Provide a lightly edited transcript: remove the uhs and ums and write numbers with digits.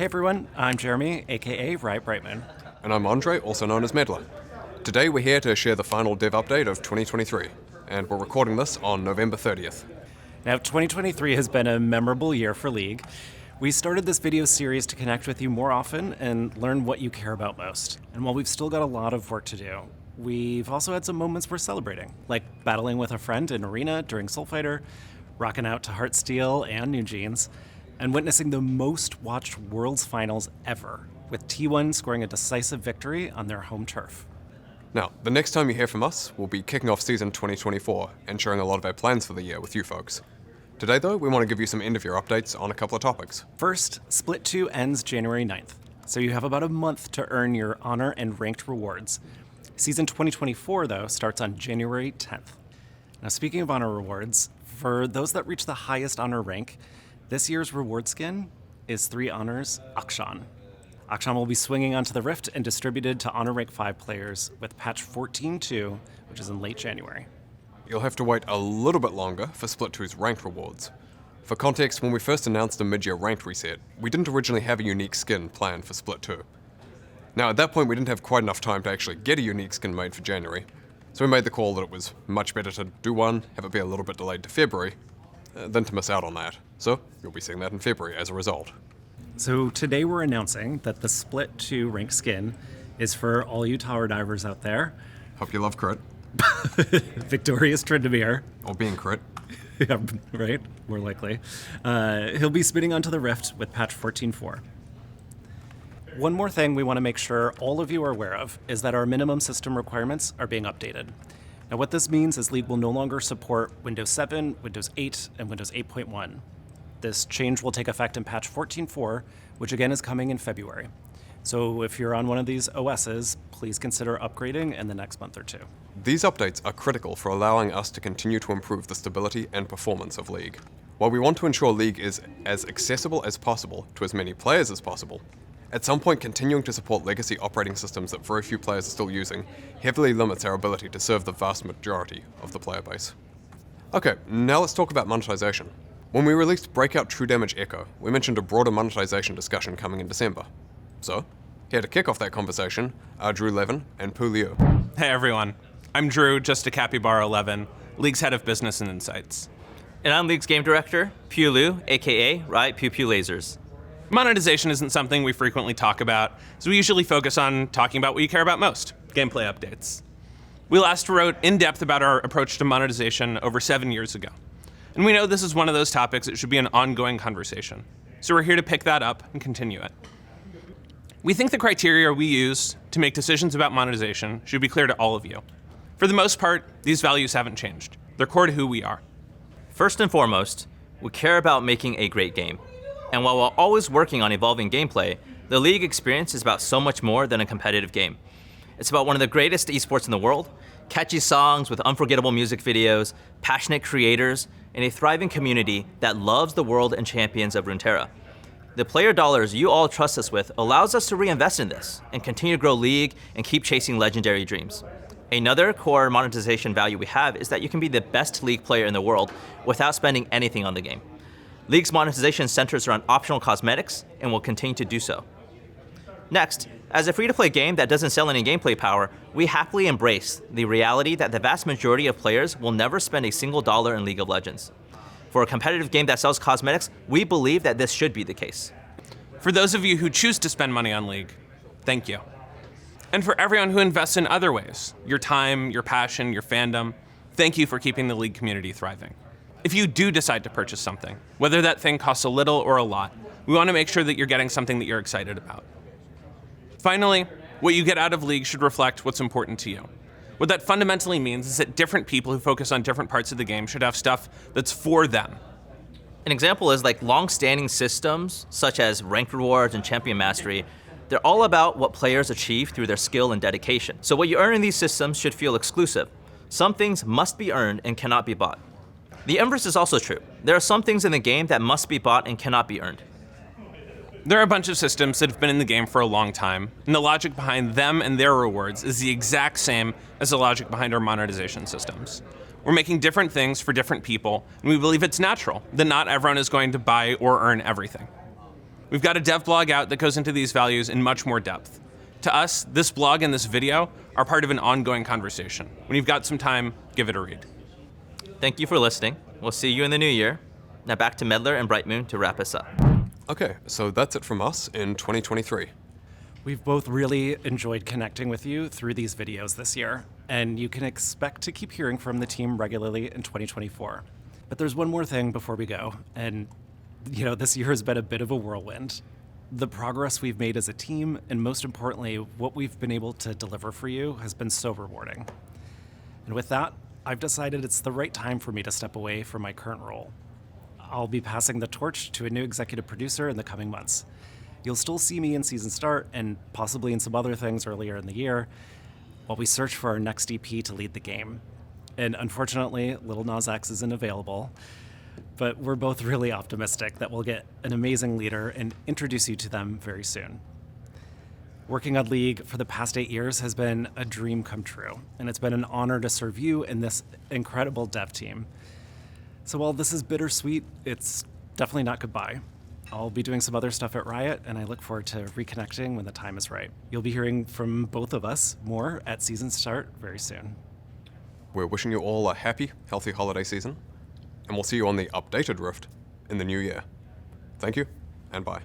Hey everyone, I'm Jeremy, aka Riot Brightmoon. And I'm Andre, also known as Meddler. Today we're here to share the final dev update of 2023, and we're recording this on November 30th. Now, 2023 has been a memorable year for League. We started this video series to connect with you more often and learn what you care about most. And while we've still got a lot of work to do, we've also had some moments we're celebrating, like battling with a friend in Arena during Soulfighter, rocking out to Heartsteel and New Jeans, and witnessing the most watched Worlds Finals ever, with T1 scoring a decisive victory on their home turf. Now, the next time you hear from us, we'll be kicking off season 2024 and sharing a lot of our plans for the year with you folks. Today though, we want to give you some end-of-year updates on a couple of topics. First, Split 2 ends January 9th, so you have about a month to earn your Honor and Ranked rewards. Season 2024, though, starts on January 10th. Now, speaking of Honor rewards, for those that reach the highest Honor rank, this year's reward skin is 3 Honors Akshan. Akshan will be swinging onto the Rift and distributed to Honor Rank 5 players with patch 14.2, which is in late January. You'll have to wait a little bit longer for Split 2's ranked rewards. For context, when we first announced the mid-year ranked reset, we didn't originally have a unique skin planned for Split 2. Now, at that point, we didn't have quite enough time to actually get a unique skin made for January, so we made the call that it was much better to do one, have it be a little bit delayed to February, than to miss out on that. So, you'll be seeing that in February as a result. So today we're announcing that the Split 2 rank skin is for all you tower divers out there. Hope you love crit. Victorious Tryndamere. Or being crit. Yeah, right? More likely. He'll be spinning onto the Rift with patch 14.4. One more thing we want to make sure all of you are aware of is that our minimum system requirements are being updated. Now what this means is League will no longer support Windows 7, Windows 8, and Windows 8.1. This change will take effect in patch 14.4, which again is coming in February. So if you're on one of these OSs, please consider upgrading in the next month or two. These updates are critical for allowing us to continue to improve the stability and performance of League. While we want to ensure League is as accessible as possible to as many players as possible, at some point continuing to support legacy operating systems that very few players are still using heavily limits our ability to serve the vast majority of the player base. Okay, now let's talk about monetization. When we released Breakout True Damage Echo, we mentioned a broader monetization discussion coming in December. So, here to kick off that conversation are Drew Levin and Pu Liu. Hey everyone, I'm Drew, just a capybara 11, League's head of business and insights. And I'm League's game director, Pu Liu, aka Riot Pupulasers. Monetization isn't something we frequently talk about, so we usually focus on talking about what you care about most, gameplay updates. We last wrote in depth about our approach to monetization over 7 years ago. And we know this is one of those topics that should be an ongoing conversation. So we're here to pick that up and continue it. We think the criteria we use to make decisions about monetization should be clear to all of you. For the most part, these values haven't changed. They're core to who we are. First and foremost, we care about making a great game. And while we're always working on evolving gameplay, the League experience is about so much more than a competitive game. It's about one of the greatest esports in the world, catchy songs with unforgettable music videos, passionate creators, and a thriving community that loves the world and champions of Runeterra. The player dollars you all trust us with allows us to reinvest in this and continue to grow League and keep chasing legendary dreams. Another core monetization value we have is that you can be the best League player in the world without spending anything on the game. League's monetization centers around optional cosmetics and will continue to do so. Next, as a free-to-play game that doesn't sell any gameplay power, we happily embrace the reality that the vast majority of players will never spend a single dollar in League of Legends. For a competitive game that sells cosmetics, we believe that this should be the case. For those of you who choose to spend money on League, thank you. And for everyone who invests in other ways, your time, your passion, your fandom, thank you for keeping the League community thriving. If you do decide to purchase something, whether that thing costs a little or a lot, we want to make sure that you're getting something that you're excited about. Finally, what you get out of League should reflect what's important to you. What that fundamentally means is that different people who focus on different parts of the game should have stuff that's for them. An example is like long-standing systems, such as ranked rewards and champion mastery. They're all about what players achieve through their skill and dedication. So what you earn in these systems should feel exclusive. Some things must be earned and cannot be bought. The inverse is also true. There are some things in the game that must be bought and cannot be earned. There are a bunch of systems that have been in the game for a long time, and the logic behind them and their rewards is the exact same as the logic behind our monetization systems. We're making different things for different people, and we believe it's natural that not everyone is going to buy or earn everything. We've got a dev blog out that goes into these values in much more depth. To us, this blog and this video are part of an ongoing conversation. When you've got some time, give it a read. Thank you for listening. We'll see you in the new year. Now back to Meddler and Brightmoon to wrap us up. Okay, so that's it from us in 2023. We've both really enjoyed connecting with you through these videos this year, and you can expect to keep hearing from the team regularly in 2024. But there's one more thing before we go, and this year has been a bit of a whirlwind. The progress we've made as a team, and most importantly, what we've been able to deliver for you has been so rewarding. And with that, I've decided it's the right time for me to step away from my current role. I'll be passing the torch to a new executive producer in the coming months. You'll still see me in Season Start and possibly in some other things earlier in the year while we search for our next EP to lead the game. And unfortunately, Lil Nas X isn't available, but we're both really optimistic that we'll get an amazing leader and introduce you to them very soon. Working on League for the past 8 years has been a dream come true, and it's been an honor to serve you and this incredible dev team. So while this is bittersweet, it's definitely not goodbye. I'll be doing some other stuff at Riot, and I look forward to reconnecting when the time is right. You'll be hearing from both of us more at Season Start very soon. We're wishing you all a happy, healthy holiday season, and we'll see you on the updated Rift in the new year. Thank you, and bye.